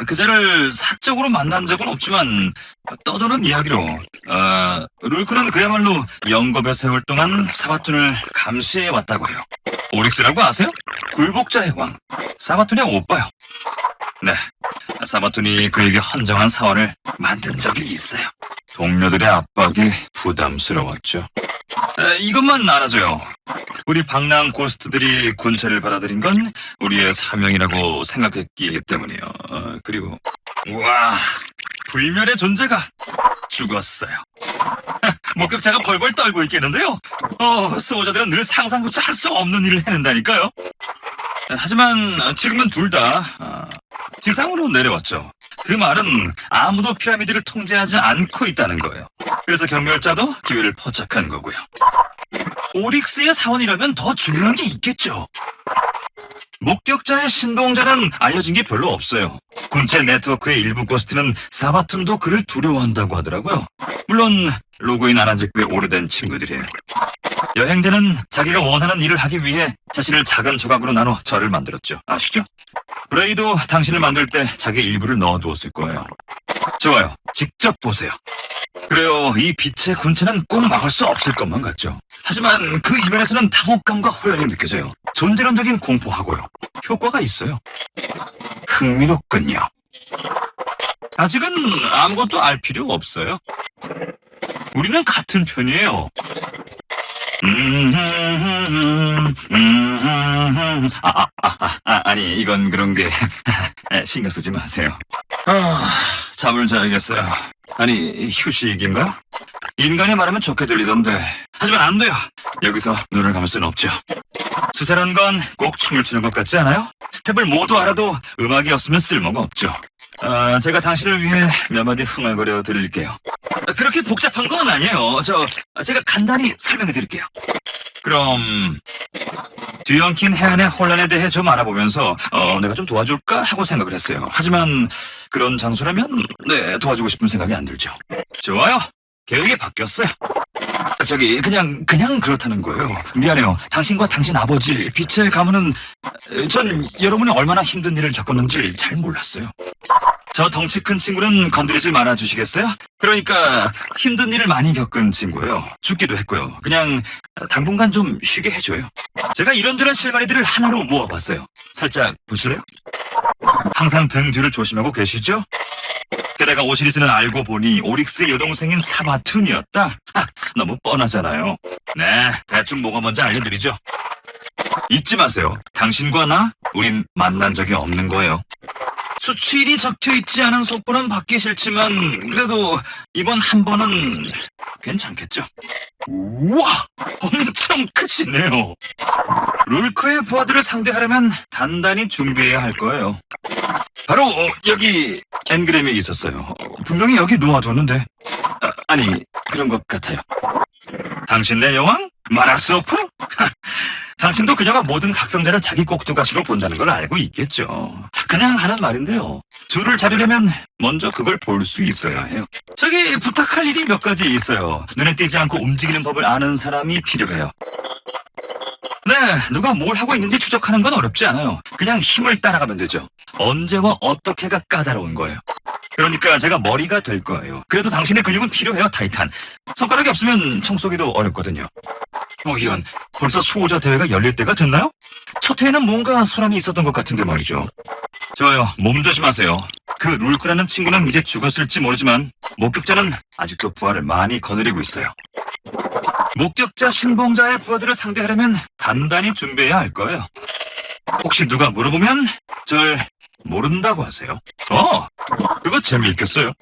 그자를 사적으로 만난 적은 없지만 떠도는 이야기로 룰크는 그야말로 영겁에 세월 동안 사바툰을 감시해 왔다고 해요. 오릭스라고 아세요? 굴복자의 왕 사바툰의 오빠요. 네, 사바툰이 그에게 헌정한 사원을 만든 적이 있어요. 동료들의 압박이 부담스러웠죠. 이것만 알아줘요. 우리 방랑 고스트들이 군체를 받아들인 건 우리의 사명이라고 생각했기 때문이요. 그리고 우와, 불멸의 존재가 죽었어요. 목격자가 벌벌 떨고 있겠는데요. 수호자들은 늘 상상조차 할 수 없는 일을 해낸다니까요. 하지만 지금은 둘 다 지상으로 내려왔죠. 그 말은 아무도 피라미드를 통제하지 않고 있다는 거예요. 그래서 경멸자도 기회를 포착한 거고요. 오릭스의 사원이라면 더 중요한 게 있겠죠. 목격자의 신동자는 알려진 게 별로 없어요. 군체 네트워크의 일부 고스트는 사바툰도 그를 두려워한다고 하더라고요. 물론 로그인 안 한 지 꽤 오래된 친구들이에요. 여행자는 자기가 원하는 일을 하기 위해 자신을 작은 조각으로 나눠 절을 만들었죠. 아시죠? 브레이도 당신을 만들 때 자기 일부를 넣어두었을 거예요. 좋아요. 직접 보세요. 그래요. 이 빛의 군체는 꼭 막을 수 없을 것만 같죠. 하지만 그 이면에서는 당혹감과 혼란이 느껴져요. 존재론적인 공포하고요. 효과가 있어요. 흥미롭군요. 아직은 아무것도 알 필요 없어요. 우리는 같은 편이에요. 아니, 이건 그런 게 신경 쓰지 마세요. 잠을 자야겠어요. 아니, 휴식인가? 인간이 말하면 좋게 들리던데. 하지만 안 돼요. 여기서 눈을 감을 수는 없죠. 수세란 건 꼭 춤을 추는 것 같지 않아요? 스텝을 모두 알아도 음악이 없으면 쓸모가 없죠. 제가 당신을 위해 몇 마디 흥얼거려 드릴게요. 그렇게 복잡한 건 아니에요. 제가 간단히 설명해 드릴게요. 그럼 뒤엉킨 해안의 혼란에 대해 좀 알아보면서 내가 좀 도와줄까 하고 생각을 했어요. 하지만 그런 장소라면 도와주고 싶은 생각이 안 들죠. 좋아요. 계획이 바뀌었어요. 그냥 그렇다는 거예요. 미안해요. 당신과 당신 아버지, 빛의 가문은 전 여러분이 얼마나 힘든 일을 겪었는지 잘 몰랐어요. 저 덩치 큰 친구는 건드리지 말아 주시겠어요? 그러니까 힘든 일을 많이 겪은 친구예요. 죽기도 했고요. 그냥 당분간 좀 쉬게 해줘요. 제가 이런저런 실마리들을 하나로 모아봤어요. 살짝 보실래요? 항상 등 뒤를 조심하고 계시죠? 게다가 오시리스는 알고 보니 오릭스의 여동생인 사바툰이었다? 너무 뻔하잖아요. 네, 대충 뭐가 뭔지 알려드리죠. 잊지 마세요. 당신과 나, 우린 만난 적이 없는 거예요. 수치일이 적혀있지 않은 속보는 받기 싫지만 그래도 이번 한 번은 괜찮겠죠. 우와! 엄청 크시네요. 룰크의 부하들을 상대하려면 단단히 준비해야 할 거예요. 바로 여기 엔그램이 있었어요. 분명히 여기 놓아뒀는데 아니 그런 것 같아요. 당신네 여왕? 마라스오프? 당신도 그녀가 모든 각성자를 자기 꼭두가시로 본다는 걸 알고 있겠죠. 그냥 하는 말인데요. 줄을 자르려면 먼저 그걸 볼 수 있어야 해요. 부탁할 일이 몇 가지 있어요. 눈에 띄지 않고 움직이는 법을 아는 사람이 필요해요. 네, 누가 뭘 하고 있는지 추적하는 건 어렵지 않아요. 그냥 힘을 따라가면 되죠. 언제와 어떻게가 까다로운 거예요. 그러니까 제가 머리가 될 거예요. 그래도 당신의 근육은 필요해요, 타이탄. 손가락이 없으면 청소기도 어렵거든요. 이런, 벌써 수호자 대회가 열릴 때가 됐나요? 첫 해에는 뭔가 소란이 있었던 것 같은데 말이죠. 좋아요, 몸 조심하세요. 그 룰크라는 친구는 이제 죽었을지 모르지만 목격자는 아직도 부하를 많이 거느리고 있어요. 목격자 신봉자의 부하들을 상대하려면 단단히 준비해야 할 거예요. 혹시 누가 물어보면 절 모른다고 하세요. 그거 재미있겠어요.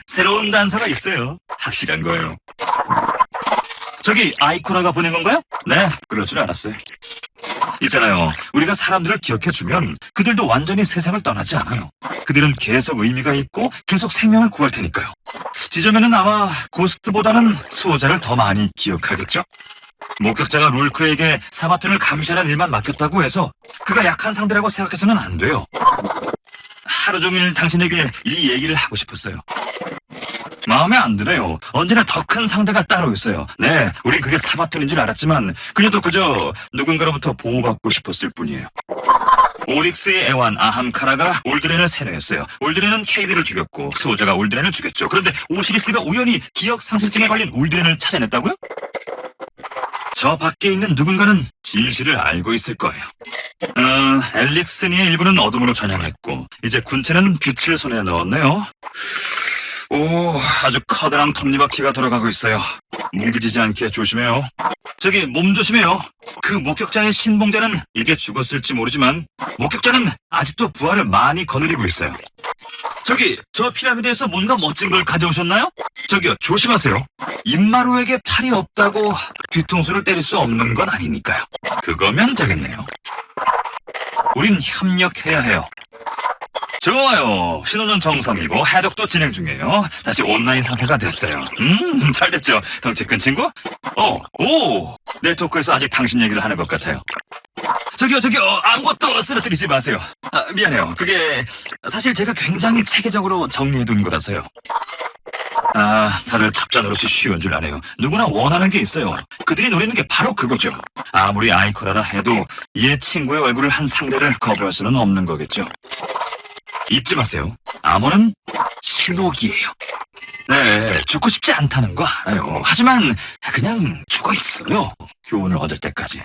새로운 단서가 있어요. 확실한 거예요. 아이코라가 보낸 건가요? 네, 그럴 줄 알았어요. 있잖아요. 우리가 사람들을 기억해주면 그들도 완전히 세상을 떠나지 않아요. 그들은 계속 의미가 있고 계속 생명을 구할 테니까요. 지점에는 아마 고스트보다는 수호자를 더 많이 기억하겠죠? 목격자가 룰크에게 사바툰을 감시하는 일만 맡겼다고 해서 그가 약한 상대라고 생각해서는 안 돼요. 하루 종일 당신에게 이 얘기를 하고 싶었어요. 마음에 안 드네요. 언제나 더 큰 상대가 따로 있어요. 네, 우린 그게 사바툰인 줄 알았지만 그녀도 그저 누군가로부터 보호받고 싶었을 뿐이에요. 오릭스의 애완 아함카라가 올드렌을 세뇌했어요. 올드렌은 케이드를 죽였고 수호자가 올드렌을 죽였죠. 그런데 오시리스가 우연히 기억상실증에 걸린 올드렌을 찾아냈다고요? 저 밖에 있는 누군가는 진실을 알고 있을 거예요. 엘릭스니의 일부는 어둠으로 전향했고 이제 군체는 빛을 손에 넣었네요. 오, 아주 커다란 톱니바퀴가 돌아가고 있어요. 뭉개지지 않게 조심해요. 저기 몸 조심해요. 그 목격자의 신봉자는 이제 죽었을지 모르지만 목격자는 아직도 부하를 많이 거느리고 있어요. 저기 저 피라미드에서 뭔가 멋진 걸 가져오셨나요? 저기요, 조심하세요. 임마루에게 팔이 없다고 뒤통수를 때릴 수 없는 건 아니니까요. 그거면 되겠네요. 우린 협력해야 해요. 좋아요. 신호는 정상이고 해독도 진행 중이에요. 다시 온라인 상태가 됐어요. 잘 됐죠? 덩치 큰 친구? 네트워크에서 아직 당신 얘기를 하는 것 같아요. 저기요, 아무것도 쓰러뜨리지 마세요. 미안해요. 그게 사실 제가 굉장히 체계적으로 정리해둔 거라서요. 다들 찹자노릇이 쉬운 줄 아네요. 누구나 원하는 게 있어요. 그들이 노리는 게 바로 그거죠. 아무리 아이코라라 해도 얘 친구의 얼굴을 한 상대를 거부할 수는 없는 거겠죠. 잊지 마세요. 암호는 실록이에요. 네, 죽고 싶지 않다는 거 알아요. 하지만 그냥 죽어 있어요. 교훈을 얻을 때까지.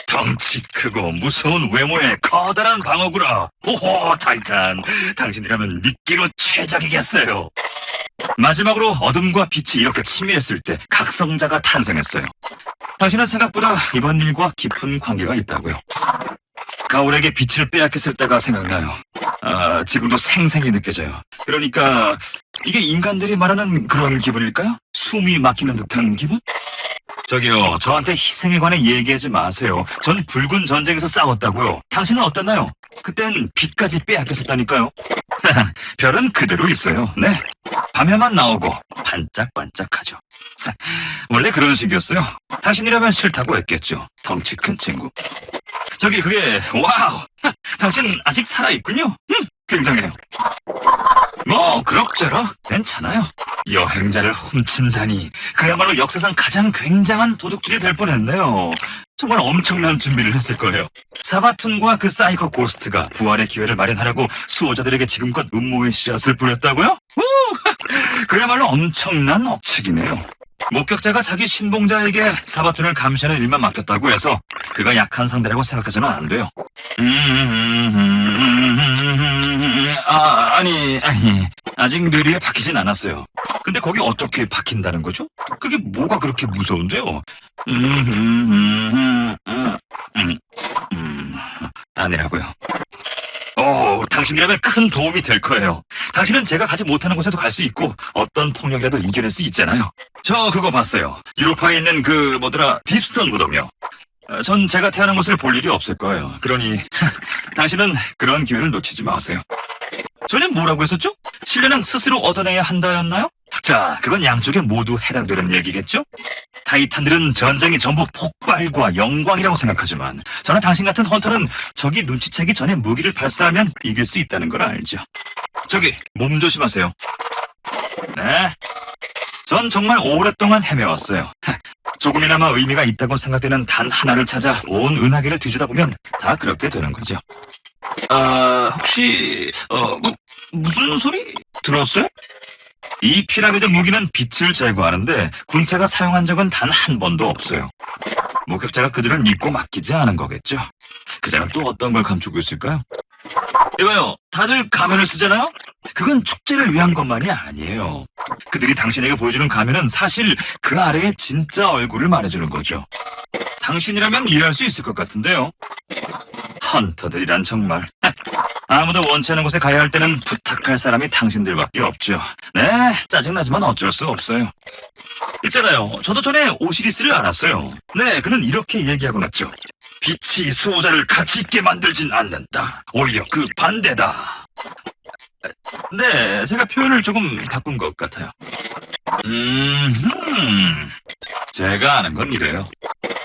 덩치 크고 무서운 외모의 커다란 방어구라. 오호, 타이탄. 당신이라면 믿기로 최적이겠어요. 마지막으로 어둠과 빛이 이렇게 치밀했을 때 각성자가 탄생했어요. 당신은 생각보다 이번 일과 깊은 관계가 있다고요. 가오에게 빛을 빼앗겼을 때가 생각나요. 지금도 생생히 느껴져요. 그러니까 이게 인간들이 말하는 그런 기분일까요? 숨이 막히는 듯한 기분? 저기요, 저한테 희생에 관해 얘기하지 마세요. 전 붉은 전쟁에서 싸웠다고요. 당신은 어땠나요? 그땐 빛까지 빼앗겼었다니까요. 별은 그대로 있어요. 네, 밤에만 나오고 반짝반짝하죠. 원래 그런 식이었어요. 당신이라면 싫다고 했겠죠. 덩치 큰 친구. 저기 그게 와우, 당신 아직 살아있군요. 굉장해요. 뭐 그럭저럭 괜찮아요. 여행자를 훔친다니 그야말로 역사상 가장 굉장한 도둑질이 될 뻔했네요. 정말 엄청난 준비를 했을 거예요. 사바툰과 그 사이코 고스트가 부활의 기회를 마련하려고 수호자들에게 지금껏 음모의 씨앗을 뿌렸다고요? 그야말로 엄청난 억측이네요. 목격자가 자기 신봉자에게 사바툰을 감시하는 일만 맡겼다고 해서 그가 약한 상대라고 생각해서는 안 돼요. 아니, 아직 뇌리에 박히진 않았어요. 근데 거기 어떻게 박힌다는 거죠? 그게 뭐가 그렇게 무서운데요? 아니라고요. 당신이라면 큰 도움이 될 거예요. 당신은 제가 가지 못하는 곳에도 갈 수 있고 어떤 폭력이라도 이겨낼 수 있잖아요. 저 그거 봤어요. 유로파에 있는 딥스톤 무덤이요. 전 제가 태어난 곳을 볼 일이 없을 거예요. 그러니 당신은 그런 기회를 놓치지 마세요. 전에 뭐라고 했었죠? 신뢰는 스스로 얻어내야 한다였나요? 자, 그건 양쪽에 모두 해당되는 얘기겠죠? 타이탄들은 전쟁이 전부 폭발과 영광이라고 생각하지만 저는 당신 같은 헌터는 적이 눈치채기 전에 무기를 발사하면 이길 수 있다는 걸 알죠. 저기, 몸 조심하세요. 네, 전 정말 오랫동안 헤매왔어요. 조금이나마 의미가 있다고 생각되는 단 하나를 찾아 온 은하계를 뒤지다 보면 다 그렇게 되는 거죠. 혹시 무슨 소리 들었어요? 이 피라미드 무기는 빛을 제거하는데 군체가 사용한 적은 단 한 번도 없어요. 목격자가 그들을 믿고 맡기지 않은 거겠죠. 그자는 또 어떤 걸 감추고 있을까요? 이거요, 다들 가면을 쓰잖아요? 그건 축제를 위한 것만이 아니에요. 그들이 당신에게 보여주는 가면은 사실 그 아래의 진짜 얼굴을 말해주는 거죠. 당신이라면 이해할 수 있을 것 같은데요. 헌터들이란 정말. 아무도 원치 않는 곳에 가야 할 때는 부탁할 사람이 당신들밖에 없죠. 네, 짜증나지만 어쩔 수 없어요. 있잖아요, 저도 전에 오시리스를 알았어요. 네, 그는 이렇게 얘기하고 났죠. 빛이 수호자를 가치 있게 만들진 않는다. 오히려 그 반대다. 네, 제가 표현을 조금 바꾼 것 같아요. 제가 아는 건 이래요.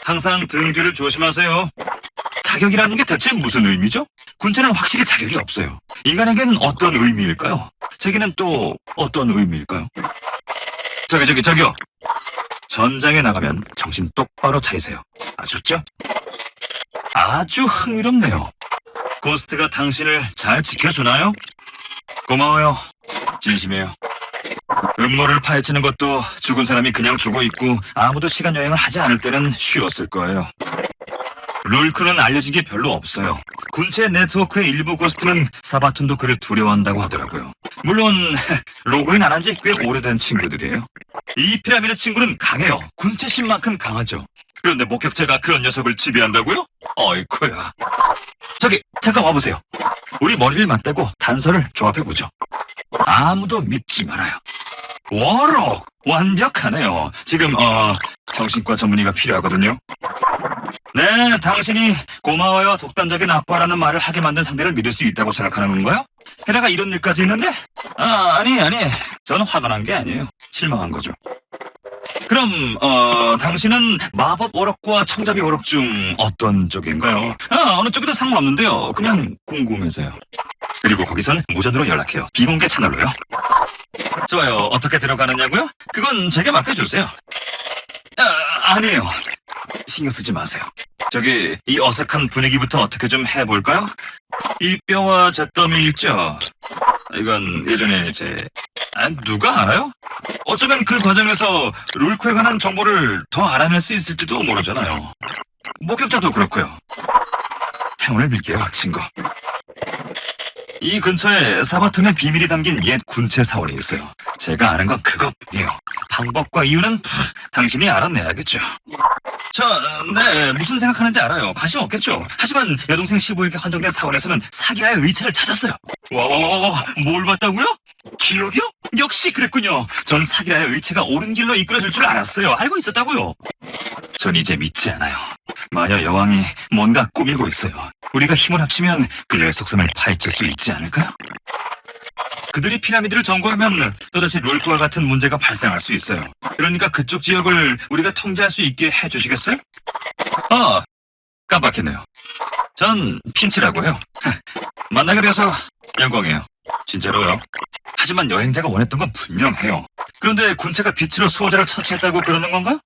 항상 등 뒤를 조심하세요. 자격이라는 게 대체 무슨 의미죠? 군체는 확실히 자격이 없어요. 인간에겐 어떤 의미일까요? 제게는 또 어떤 의미일까요? 저기요. 전장에 나가면 정신 똑바로 차리세요. 아셨죠? 아주 흥미롭네요. 고스트가 당신을 잘 지켜주나요? 고마워요. 진심이에요. 음모를 파헤치는 것도 죽은 사람이 그냥 죽어 있고 아무도 시간 여행을 하지 않을 때는 쉬웠을 거예요. 룰크는 알려진 게 별로 없어요. 군체 네트워크의 일부 고스트는 사바툰도 그를 두려워한다고 하더라고요. 물론 로그인 안 한 지 꽤 오래된 친구들이에요. 이 피라미드 친구는 강해요. 군체신만큼 강하죠. 그런데 목격자가 그런 녀석을 지배한다고요? 어이쿠야. 저기 잠깐 와보세요. 우리 머리를 맞대고 단서를 조합해보죠. 아무도 믿지 말아요. 워럭! 완벽하네요. 지금 정신과 전문의가 필요하거든요. 네, 당신이 고마워요 독단적인 아빠라는 말을 하게 만든 상대를 믿을 수 있다고 생각하는 건가요? 게다가 이런 일까지 있는데? 아니. 저는 화가 난 게 아니에요. 실망한 거죠. 그럼 당신은 마법 워럭과 청잡이 워럭 중 어떤 쪽인가요? 어느 쪽이든 상관없는데요. 그냥 궁금해서요. 그리고 거기선 무전으로 연락해요. 비공개 채널로요. 좋아요. 어떻게 들어가느냐고요? 그건 제게 맡겨주세요. 아니에요. 신경 쓰지 마세요. 저기 이 어색한 분위기부터 어떻게 좀 해볼까요? 이 뼈와 잿더미 있죠? 이건 예전에 누가 알아요? 어쩌면 그 과정에서 룰크에 관한 정보를 더 알아낼 수 있을지도 모르잖아요. 목격자도 그렇고요. 행운을 빌게요, 친구. 이 근처에 사바툰의 비밀이 담긴 옛 군체 사원이 있어요. 제가 아는 건 그것뿐이에요. 방법과 이유는 당신이 알아내야겠죠. 네, 무슨 생각하는지 알아요. 관심 없겠죠. 하지만 여동생 시부에게 헌정된 사원에서는 사기라의 의체를 찾았어요. 와, 뭘 봤다고요? 기억이요? 역시 그랬군요. 전 사기라의 의체가 옳은 길로 이끌어줄 줄 알았어요. 알고 있었다고요. 전 이제 믿지 않아요. 마녀 여왕이 뭔가 꾸미고 있어요. 우리가 힘을 합치면 그녀의 속셈을 파헤칠 수 있지 않을까요? 그들이 피라미드를 점거하면 또다시 룰크와 같은 문제가 발생할 수 있어요. 그러니까 그쪽 지역을 우리가 통제할 수 있게 해주시겠어요? 깜빡했네요. 전 핀치라고 해요. 만나게 돼서 영광이에요. 진짜로요. 하지만 여행자가 원했던 건 분명해요. 그런데 군체가 빛으로 수호자를 처치했다고 그러는 건가?